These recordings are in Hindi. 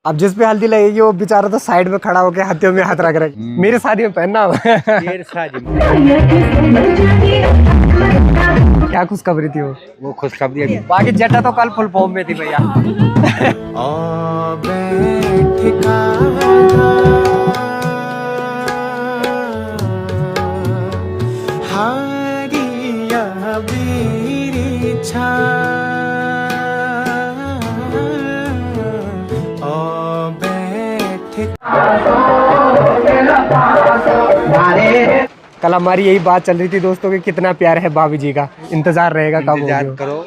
अब जिस पे हल्दी लगेगी वो बेचारा तो साइड में खड़ा होकर हाथों में हाथ रख रहे। मेरे शादी में पहनना हुआ क्या खुशखबरी थी वो खुशखबरी। बाकी जटा तो कल फुल फॉर्म में थी भैया। कल हमारी यही बात चल रही थी दोस्तों कि कितना प्यार है भाभी जी का। इंतजार रहेगा कब इंतजार करो।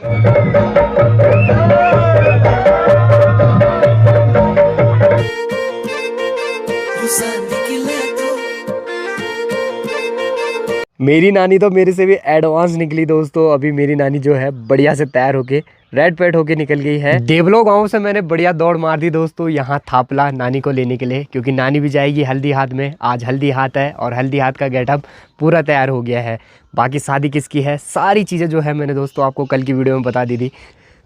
मेरी नानी तो मेरे से भी एडवांस निकली दोस्तों। अभी मेरी नानी जो है बढ़िया से तैयार होके रेड पेट होके निकल गई है। देवलो गांव से मैंने बढ़िया दौड़ मार दी दोस्तों यहाँ थापला नानी को लेने के लिए, क्योंकि नानी भी जाएगी हल्दी हाथ में। आज हल्दी हाथ है और हल्दी हाथ का गेटअप पूरा तैयार हो गया है। बाकी शादी किसकी है सारी चीज़ें जो है मैंने दोस्तों आपको कल की वीडियो में बता दी थी।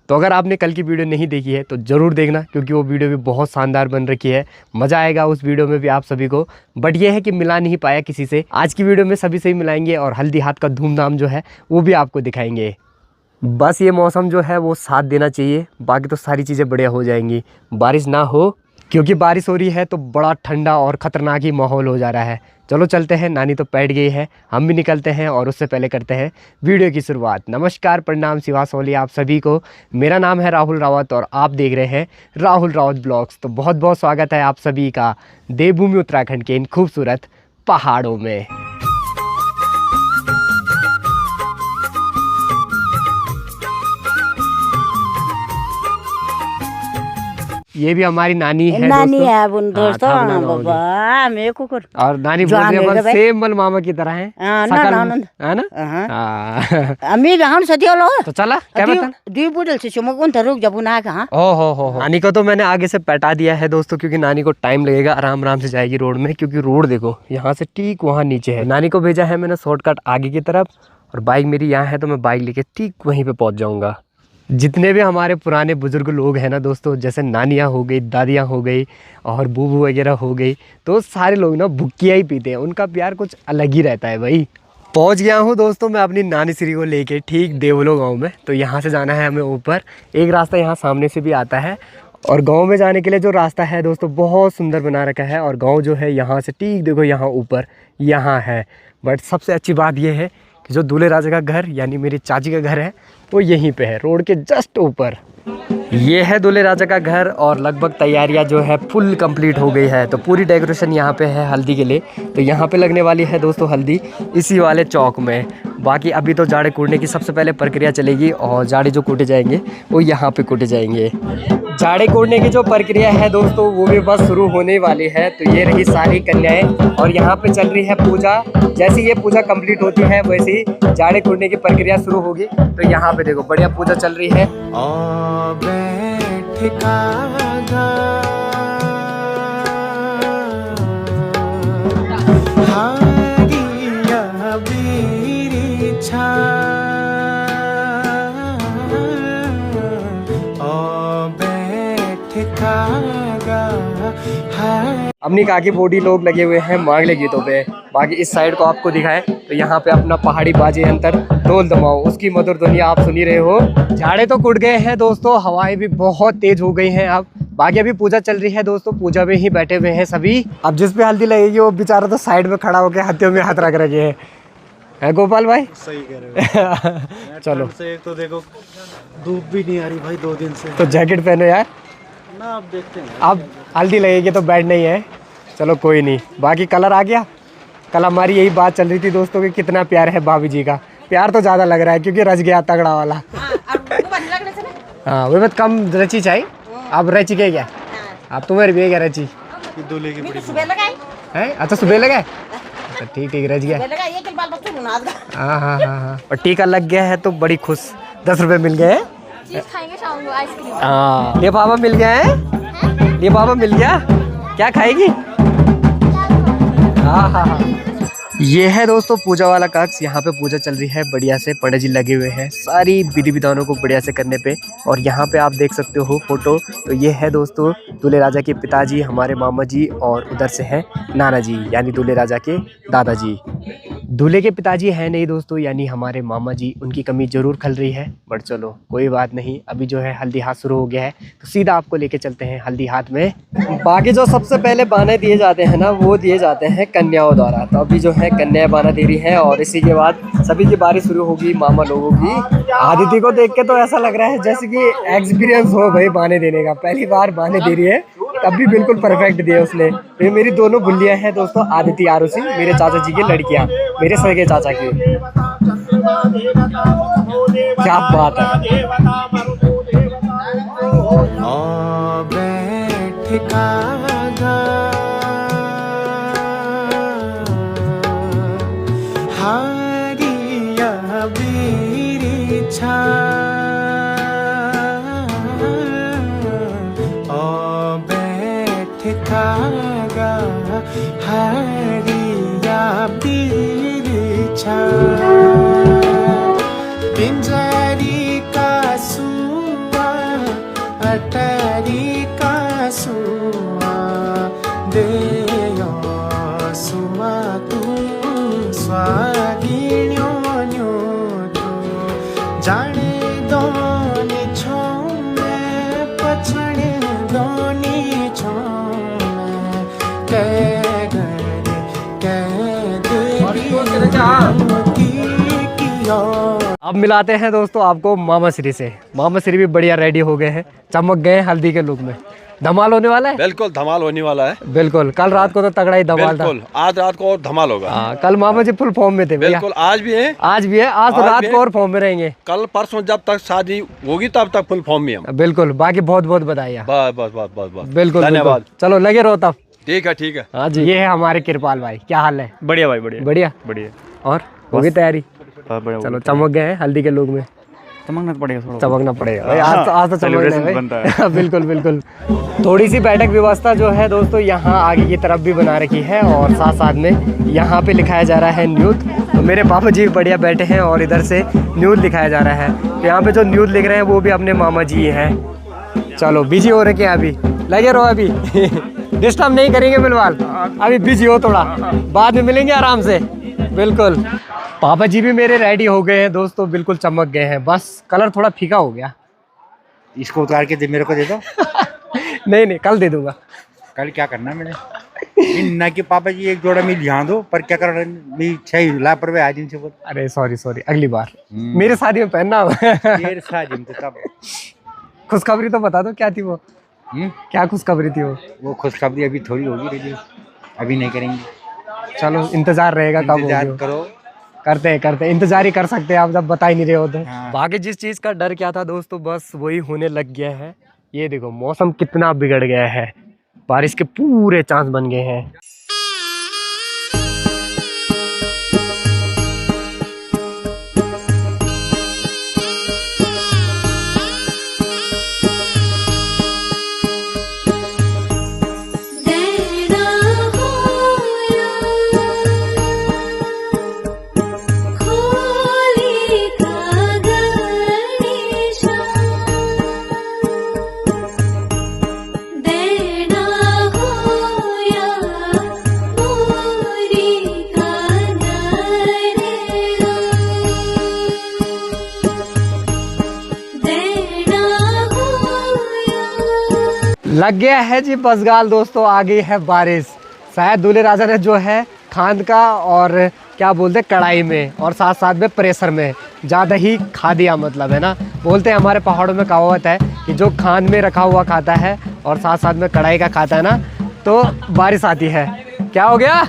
तो अगर आपने कल की वीडियो नहीं देखी है तो ज़रूर देखना, क्योंकि वो वीडियो भी बहुत शानदार बन रखी है। मज़ा आएगा उस वीडियो में भी आप सभी को। बट ये है कि मिला नहीं पाया किसी से। आज की वीडियो में सभी से ही मिलाएंगे और हल्दी हाथ का धूमधाम जो है वो भी आपको दिखाएंगे। बस ये मौसम जो है वो साथ देना चाहिए, बाकी तो सारी चीज़ें बढ़िया हो जाएंगी। बारिश ना हो, क्योंकि बारिश हो रही है तो बड़ा ठंडा और ख़तरनाक ही माहौल हो जा रहा है। चलो चलते हैं, नानी तो बैठ गई है, हम भी निकलते हैं और उससे पहले करते हैं वीडियो की शुरुआत। नमस्कार, प्रणाम, शिवा सोली आप सभी को। मेरा नाम है राहुल रावत और आप देख रहे हैं राहुल रावत ब्लॉग्स। तो बहुत बहुत स्वागत है आप सभी का देवभूमि उत्तराखंड के इन खूबसूरत पहाड़ों में। ये भी हमारी नानी है नानी दोस्तों। है दोस्तों। बाबा मेरे को और नानी बोल रही है सेम मल मामा की तरह है। है ना? अम्मी बहन सतियो लो। तो चला क्या बता दी बुडल से चुमकुन तरुक जब ना कहां। हो नानी को तो मैंने आगे से पटा दिया है दोस्तों, क्योंकि नानी को टाइम लगेगा। आराम आराम से जाएगी रोड में, क्योंकि रोड देखो यहाँ से ठीक वहाँ नीचे है। नानी को भेजा है मैंने शॉर्टकट आगे की तरफ, और बाइक मेरी यहाँ है तो मैं बाइक लेके ठीक वहीं पे पहुँच जाऊँगा। जितने भी हमारे पुराने बुजुर्ग लोग हैं ना दोस्तों, जैसे नानियाँ हो गई, दादियाँ हो गई और बूबू वगैरह हो गई, तो सारे लोग ना भुक्किया ही पीते हैं। उनका प्यार कुछ अलग ही रहता है भाई। पहुंच गया हूं दोस्तों मैं अपनी नानी श्री को लेके ठीक देवलो गांव में। तो यहां से जाना है हमें ऊपर। एक रास्ता यहां सामने से भी आता है, और गांव में जाने के लिए जो रास्ता है दोस्तों बहुत सुंदर बना रखा है। और गाँव जो है यहाँ से ठीक देखो यहाँ ऊपर यहाँ है। बट सबसे अच्छी बात यह है कि जो दूल्हे राजा का घर यानी मेरी चाची का घर है वो यहीं पे है, रोड के जस्ट ऊपर। ये है दूल्हे राजा का घर और लगभग तैयारियां जो है फुल कंप्लीट हो गई है। तो पूरी डेकोरेशन यहाँ पे है हल्दी के लिए। तो यहाँ पे लगने वाली है दोस्तों हल्दी इसी वाले चौक में। बाकी अभी तो जाड़े कूटने की सबसे पहले प्रक्रिया चलेगी, और जाड़े जो कूटे जाएंगे वो यहाँ पे कूटे जाएंगे। जाड़े कूटने की जो प्रक्रिया है दोस्तों वो भी बस शुरू होने वाली है। तो ये रही सारी कन्याएं और यहाँ पे चल रही है पूजा। जैसे ये पूजा कंप्लीट होती है वैसे ही जाड़े कूटने की प्रक्रिया शुरू होगी। तो यहाँ पे देखो बढ़िया पूजा चल रही है। अपनी काकी बॉडी लोग लगे हुए हैं मांगले गीतों पे। बाकी इस साइड को आपको दिखाएं तो यहाँ पे अपना पहाड़ी बाजी अंतर ढोल दमाओ, उसकी मधुर ध्वनि आप सुन ही रहे हो। झाड़े तो कुट गए हैं दोस्तों, हवाएं भी बहुत तेज हो गई हैं अब। बाकी अभी पूजा चल रही है दोस्तों, पूजा में ही बैठे हुए हैं सभी। अब जिस पे हल्दी लगेगी वो बेचारा तो साइड में खड़ा होकर हाथों में हाथ रख रखे है गोपाल भाई। सही कह रहे हो। चलो से एक तो देखो धूप भी नहीं आ रही भाई 2 दिन से। तो जैकेट पहनो यार ना, अब देखते हैं। अब हल्दी लगेगी तो बैठ नहीं है। चलो कोई नहीं। बाकी कलर आ गया। कल हमारी यही बात चल रही थी दोस्तों कि कितना प्यार है भाभी जी का। प्यार तो ज़्यादा लग रहा है क्योंकि रच गया तगड़ा वाला। हाँ वो बात कम रची चाहिए। अब रची के क्या अब तुम्हारी भी क्या रची है? अच्छा सुबह लगाए तो ठीक रच गया। हाँ हाँ हाँ हाँ। और टीका लग गया है तो बड़ी खुश। 10 रुपए मिल गए। हाँ ये पापा मिल गया है। ये पापा मिल गया। क्या खाएगी? हाँ हाँ हाँ। ये है दोस्तों पूजा वाला कक्ष। यहाँ पे पूजा चल रही है बढ़िया से। पंडित जी लगे हुए हैं सारी विधि विधानों को बढ़िया से करने पे। और यहाँ पे आप देख सकते हो फोटो। तो ये है दोस्तों दूल्हे राजा के पिताजी हमारे मामा जी और उधर से हैं नाना जी यानी दूल्हे राजा के दादाजी। दूल्हे के पिताजी हैं नहीं दोस्तों यानी हमारे मामा जी, उनकी कमी ज़रूर खल रही है बट चलो कोई बात नहीं। अभी जो है हल्दी हाथ शुरू हो गया है तो सीधा आपको लेके चलते हैं हल्दी हाथ में। बाकी जो सबसे पहले बाने दिए जाते हैं ना वो दिए जाते हैं कन्याओं द्वारा। तो अभी जो है कन्याएं बाना दे रही हैं और इसी के बाद सभी की बारी शुरू होगी मामा लोगों की। आदिति को देख के तो ऐसा लग रहा है जैसे कि एक्सपीरियंस हो भाई बाने देने का, पहली बार बाने दे रही है तब भी बिल्कुल परफेक्ट दिए उसने। ये मेरी दोनों बुल्लियाँ हैं दोस्तों, आदिति आरुषि, मेरे चाचा जी की लड़कियाँ, मेरे सगे चाचा की। क्या बात है। पिंजरी का सुआ अटरी का सुआ दे सुआ तू स्वागिण्यो न्यो तो जाने दोनी छो में पछड़े दोनी छो में कै गरे कै अब मिलाते हैं दोस्तों आपको मामा श्री से। मामा श्री भी बढ़िया रेडी हो गए हैं, चमक गए हैं हल्दी के लुक में। धमाल होने वाला है, बिल्कुल धमाल होने वाला है। बिल्कुल कल रात को तो तगड़ा ही धमाल था। बिल्कुल आज रात को और धमाल होगा। कल मामा जी फुल फॉर्म में थे भैया। बिल्कुल आज भी है, आज भी है, आज तो रात को और फॉर्म में रहेंगे। कल परसों जब तक शादी होगी तब तक फुल फॉर्म में हम। बिल्कुल, बाकी बहुत बहुत बधाई। बस बस बस बस बस बिल्कुल धन्यवाद। चलो लगे रहो तब। ठीक है ठीक है। हाँ जी, ये है हमारे कृपाल भाई, क्या हाल है? बढ़िया भाई, बढ़िया बढ़िया बढ़िया। और होगी तैयारी? बढ़िया। चलो चमक गए हैं हल्दी के लुक में, चमकना पड़ेगा थोड़ा, चमकना पड़ेगा भाई। आज तो चमकना बनता है। बिल्कुल बिल्कुल। थोड़ी सी बैठक व्यवस्था जो है दोस्तों यहाँ आगे की तरफ भी बना रखी है और साथ साथ में यहाँ पे लिखाया जा रहा है न्यूज़। तो मेरे पापा जी बढ़िया बैठे हैं और इधर से न्यूज़ लिखाया जा रहा है। तो यहाँ पे जो न्यूज़ लिख रहे हैं वो भी अपने मामा जी हैं। चलो बिजी हो रखे हैं, अभी लगे रहो, अभी डिस्टर्ब नहीं करेंगे फिलहाल, अभी बिजी हो थोड़ा, बाद में मिलेंगे आराम से। बिल्कुल, पापा जी भी मेरे रेडी हो गए हैं दोस्तों, बिल्कुल चमक गए हैं, बस कलर थोड़ा फीका हो गया। इसको उतार के दे, मेरे को दे दो। नहीं कल दे दूंगा। कल क्या करना है मैंने ना कि पापा जी एक जोड़ा मिल यहाँ दो, पर क्या कर रहे हैं लापरवाही आज इनसे बोल। अरे सॉरी अगली बार मेरे शादी में पहनना। मेरे शादी में तब खुशखबरी तो बता दो, क्या थी वो? क्या खुशखबरी थी वो? खुशखबरी अभी थोड़ी होगी, अभी नहीं करेंगे। चलो इंतजार रहेगा, कब इंतजार करो। करते हैं इंतजार ही कर सकते हैं आप जब बता ही नहीं रहे हो तो। हाँ। बाकी जिस चीज का डर क्या था दोस्तों बस वही होने लग गया है। ये देखो मौसम कितना बिगड़ गया है, बारिश के पूरे चांस बन गए हैं। लग गया है जी बसगाल दोस्तों, आ गई है बारिश। शायद दूल्हे राजा ने जो है खांड का और क्या बोलते हैं कढ़ाई में और साथ साथ में प्रेशर में ज़्यादा ही खा दिया, मतलब है ना। बोलते हैं हमारे पहाड़ों में कहावत है कि जो खांड में रखा हुआ खाता है और साथ साथ में कढ़ाई का खाता है ना तो बारिश आती है। क्या हो गया?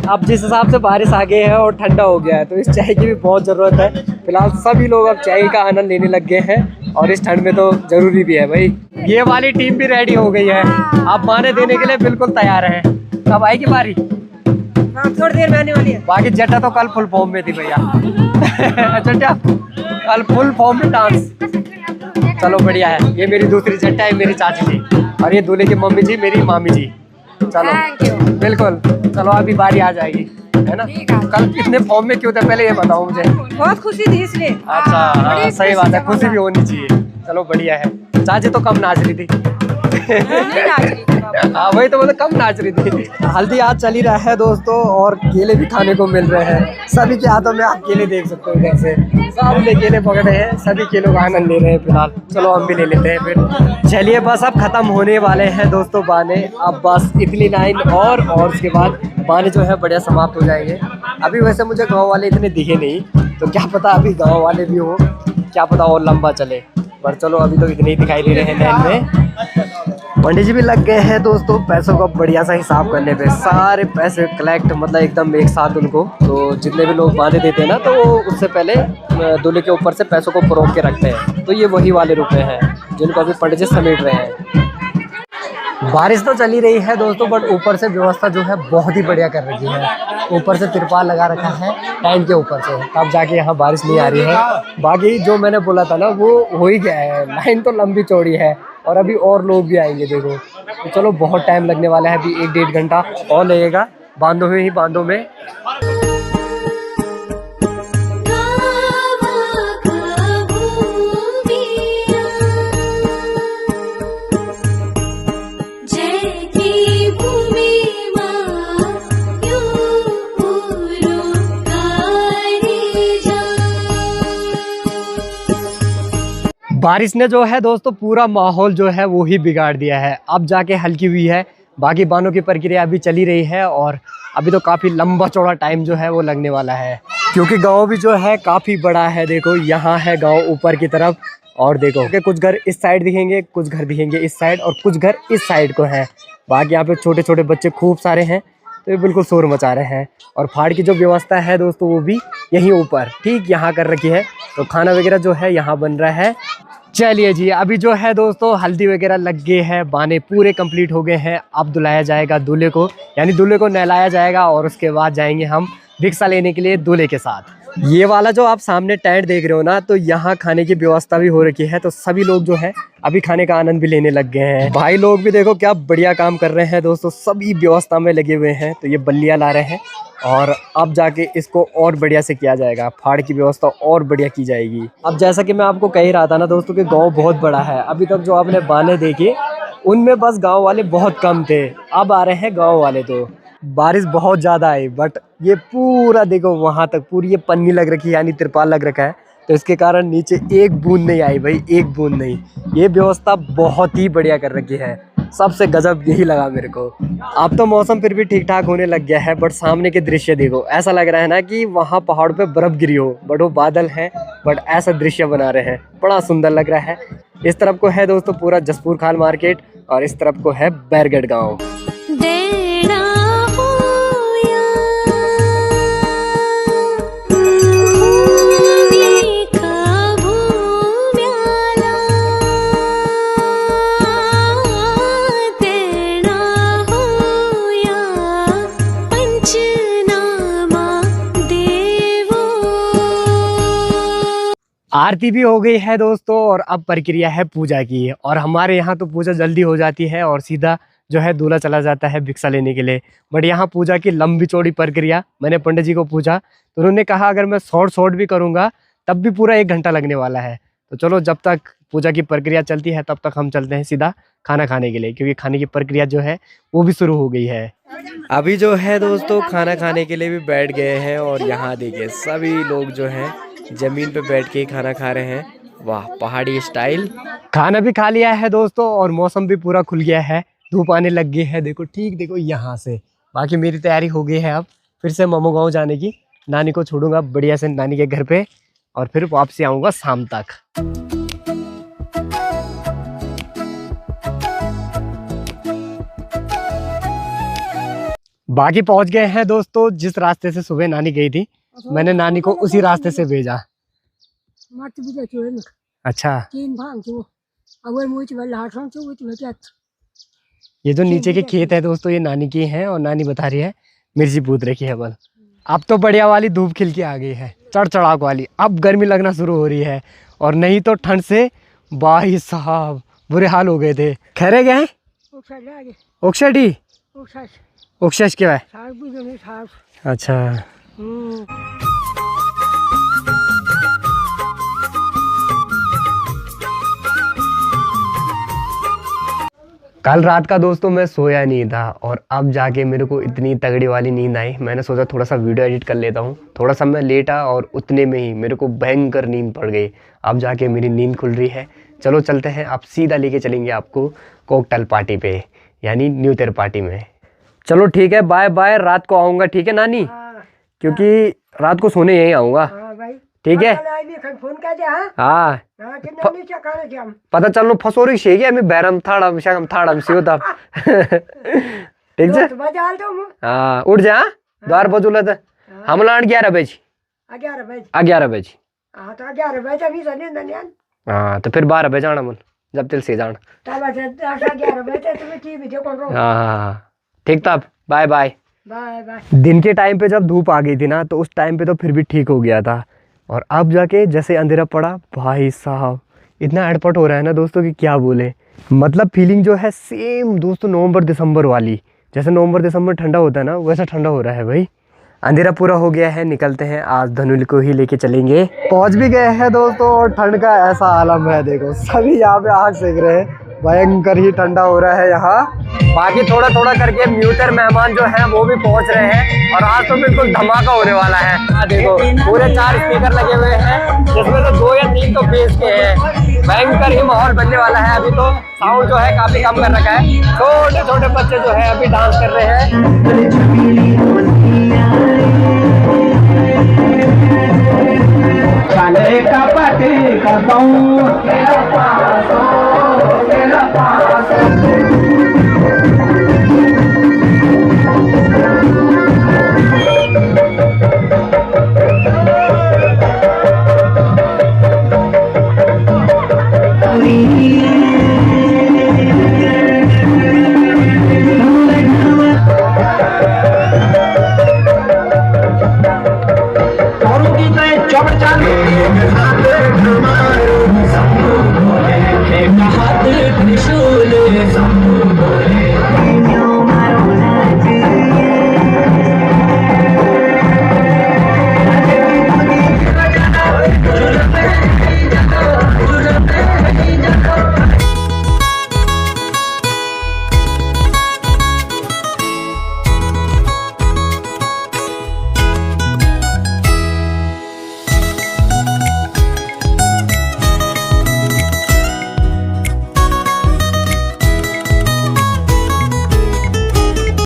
अब जिस हिसाब से बारिश आ गई है और ठंडा हो गया है तो इस चाय की भी बहुत ज़रूरत है। फिलहाल सभी लोग अब चाय का आनंद लेने लग गए हैं और इस ठंड में तो ज़रूरी भी है भाई। ये वाली टीम भी रेडी हो गई है, अब माने देने के लिए बिल्कुल तैयार है। कब आएगी बारी? हाँ थोड़ी देर में आने वाली है। बाकी जट्टा तो कल फुल फॉर्म में थी भैया। जट्टा कल फुल फॉर्म में डांस। चलो बढ़िया है। ये मेरी दूसरी जट्टा है, मेरी चाची जी, और ये दूल्हे की मम्मी जी मेरी मामी जी। चलो बिल्कुल, चलो अभी बारी आ जाएगी, है ना। कल कितने फॉर्म में क्यों थे पहले ये बताओ मुझे। बहुत खुशी थी इसलिए। अच्छा हाँ, सही बात है, खुशी भी होनी चाहिए। चलो बढ़िया है। चाची तो कम नाच रही थी। हाँ वही तो मतलब कम नाच रही थी। हल्दी आज चल ही रहा है दोस्तों, और केले भी खाने को मिल रहे हैं। सभी के हाथों में आप केले देख सकते हो इधर से, सबने केले पकड़े हैं, सभी केलों का आनंद ले रहे हैं फिलहाल। चलो हम भी ले लेते हैं फिर। चलिए बस अब खत्म होने वाले हैं दोस्तों बाने, अब बस इतनी लाइन और उसके बाद बाने जो है बढ़िया समाप्त हो जाएंगे। अभी वैसे मुझे गाँव वाले इतने दिखे नहीं, तो क्या पता अभी गाँव वाले भी हो, क्या पता और लंबा चले, पर चलो अभी तो इतने ही दिखाई दे रहे हैं लाइन में। पंडित जी भी लग गए हैं दोस्तों पैसों का बढ़िया सा हिसाब करने पे, सारे पैसे कलेक्ट मतलब एकदम एक साथ उनको। तो जितने भी लोग बांधे देते हैं ना, तो वो उससे पहले दूल्हे के ऊपर से पैसों को परोक के रखते हैं। तो ये वही वाले रुपए हैं जिनको अभी पंडित जी समेट रहे हैं। बारिश तो चली रही है दोस्तों, बट ऊपर से व्यवस्था जो है बहुत ही बढ़िया कर रखी है। ऊपर से तिरपाल लगा रखा है टैंक के ऊपर से, तब जाके यहाँ बारिश नहीं आ रही है। बाकी जो मैंने बोला था ना वो हो ही गया है, लाइन तो लंबी चौड़ी है और अभी और लोग भी आएंगे देखो। तो चलो बहुत टाइम लगने वाला है, अभी 1-1.5 घंटा और लगेगा बांधों में ही बांधों में। बारिश ने जो है दोस्तों पूरा माहौल जो है वो ही बिगाड़ दिया है, अब जाके हल्की हुई है। बाकी बानों की प्रक्रिया अभी चली रही है और अभी तो काफ़ी लंबा चौड़ा टाइम जो है वो लगने वाला है, क्योंकि गांव भी जो है काफ़ी बड़ा है। देखो यहाँ है गांव ऊपर की तरफ, और देखो कि कुछ घर इस साइड दिखेंगे, कुछ घर दिखेंगे इस साइड, और कुछ घर इस साइड को है। बाकी यहाँ पे छोटे छोटे बच्चे खूब सारे हैं, तो ये बिल्कुल शोर मचा रहे हैं। और फाड़ की जो व्यवस्था है दोस्तों वो भी यहीं ऊपर ठीक यहाँ कर रखी है, तो खाना वगैरह जो है यहाँ बन रहा है। चलिए जी, अभी जो है दोस्तों हल्दी वगैरह लग गए हैं, बाने पूरे कंप्लीट हो गए हैं। अब दुलाया जाएगा दूल्हे को, यानी दूल्हे को नहलाया जाएगा, और उसके बाद जाएंगे हम भिक्षा लेने के लिए दूल्हे के साथ। ये वाला जो आप सामने टेंट देख रहे हो ना, तो यहाँ खाने की व्यवस्था भी हो रखी है, तो सभी लोग जो है अभी खाने का आनंद भी लेने लग गए हैं। भाई लोग भी देखो क्या बढ़िया काम कर रहे हैं दोस्तों, सभी व्यवस्था में लगे हुए हैं। तो ये बल्लियाँ ला रहे हैं और अब जाके इसको और बढ़िया से किया जाएगा, फाड़ की व्यवस्था और बढ़िया की जाएगी। अब जैसा कि मैं आपको कह ही रहा था ना दोस्तों कि गाँव बहुत बड़ा है, अभी तक जो आपने बाने देखे उनमें बस गाँव वाले बहुत कम थे, अब आ रहे हैं गाँव वाले। तो बारिश बहुत ज़्यादा आई, बट ये पूरा देखो वहाँ तक पूरी ये पन्नी लग रखी है, यानी तिरपाल लग रखा है, तो इसके कारण नीचे एक बूंद नहीं आई भाई, एक बूंद नहीं। ये व्यवस्था बहुत ही बढ़िया कर रखी है, सबसे गजब यही लगा मेरे को। अब तो मौसम फिर भी ठीक ठाक होने लग गया है, बट सामने के दृश्य देखो, ऐसा लग रहा है ना कि वहाँ पहाड़ पे बर्फ गिरी हो, बट वो बादल हैं, बट ऐसा दृश्य बना रहे हैं, बड़ा सुंदर लग रहा है। इस तरफ को है दोस्तों पूरा जसपुर खाल मार्केट, और इस तरफ को है बैरगढ़ गाँव। आरती भी हो गई है दोस्तों, और अब प्रक्रिया है पूजा की। और हमारे यहाँ तो पूजा जल्दी हो जाती है और सीधा जो है दूल्हा चला जाता है भिक्षा लेने के लिए। बट यहाँ पूजा की लंबी चौड़ी प्रक्रिया, मैंने पंडित जी को पूछा तो उन्होंने कहा अगर मैं शॉर्ट भी करूँगा तब भी पूरा 1 घंटा लगने वाला है। तो चलो जब तक पूजा की प्रक्रिया चलती है तब तक हम चलते हैं सीधा खाना खाने के लिए, क्योंकि खाने की प्रक्रिया जो है वो भी शुरू हो गई है। अभी जो है दोस्तों खाना खाने के लिए भी बैठ गए हैं, और यहाँ देखिए सभी लोग जो हैं जमीन पे बैठ के खाना खा रहे हैं। वाह, पहाड़ी स्टाइल। खाना भी खा लिया है दोस्तों, और मौसम भी पूरा खुल गया है, धूप आने लग गई है, देखो ठीक देखो यहाँ से। बाकी मेरी तैयारी हो गई है अब फिर से मामू गाँव जाने की। नानी को छोड़ूंगा बढ़िया से नानी के घर पे, और फिर वापसी आऊँगा शाम तक। बाकी पहुंच गए हैं दोस्तों, जिस रास्ते से सुबह नानी गई थी मैंने नानी को उसी रास्ते से भेजा। अच्छा, ये जो नीचे के खेत है दोस्तों ये नानी की हैं, और नानी बता रही है मिर्ची बूत रखी है बल। अब तो बढ़िया वाली धूप खिल के आ गई है, चढ़ चढ़ाव वाली। अब गर्मी लगना शुरू हो रही है, और नहीं तो ठंड से भाई साहब बुरे हाल हो गए थे। खैरे गए ओक्साडी ओक्साश क्या है? अच्छा, कल रात का दोस्तों मैं सोया नहीं था और अब जाके मेरे को इतनी तगड़ी वाली नींद आई। मैंने सोचा थोड़ा सा वीडियो एडिट कर लेता हूँ। थोड़ा सा मैं लेटा और उतने में ही मेरे को भयंकर नींद पड़ गई। अब जाके मेरी नींद खुल रही है। चलो चलते हैं, आप सीधा लेके चलेंगे आपको कॉकटेल पार्टी पे, यानी न्यू ईयर पार्टी में। चलो ठीक है, बाय बाय। रात को आऊँगा, ठीक है नानी? क्योंकि रात को सोने यहीं आऊँगा, ठीक है? हाँ पता चल फसोरी छे गया मैं बैरम थाड़म शागम थाड़म से होता। ठीक है? हाँ उठ जा, द्वार बजुला था हम लान 11 बजे। 11 बजे हाँ तो फिर 12 बजे आना मन, जब तिल से जाना। हाँ ठीक था, बाय बाय। दिन के टाइम पे जब धूप आ गई थी ना तो उस टाइम पे तो फिर भी ठीक हो गया था, और अब जाके जैसे अंधेरा पड़ा भाई साहब इतना अड़पट हो रहा है ना दोस्तों कि क्या बोले। मतलब फीलिंग जो है सेम दोस्तों नवंबर दिसंबर वाली, जैसे नवंबर दिसंबर ठंडा होता है ना वैसा ठंडा हो रहा है भाई। अंधेरा पूरा हो गया है, निकलते हैं, आज धनुल को ही लेके चलेंगे। पहुंच भी गए हैं दोस्तों और ठंड का ऐसा आलम है, देखो सभी यहाँ पे आग सेक रहे हैं, भयंकर ही ठंडा हो रहा है यहाँ। बाकी थोड़ा थोड़ा करके न्यू ईयर मेहमान जो हैं वो भी पहुंच रहे हैं, और आज तो बिल्कुल धमाका होने वाला है। देखो पूरे 4 स्पीकर लगे हुए हैं, जिसमें तो 2 या 3 तो बेस के हैं। भयंकर ही माहौल बनने वाला है। अभी तो साउंड जो है काफी कम कर रखा है, छोटे छोटे बच्चे जो है अभी डांस कर रहे हैं। का पार्टी का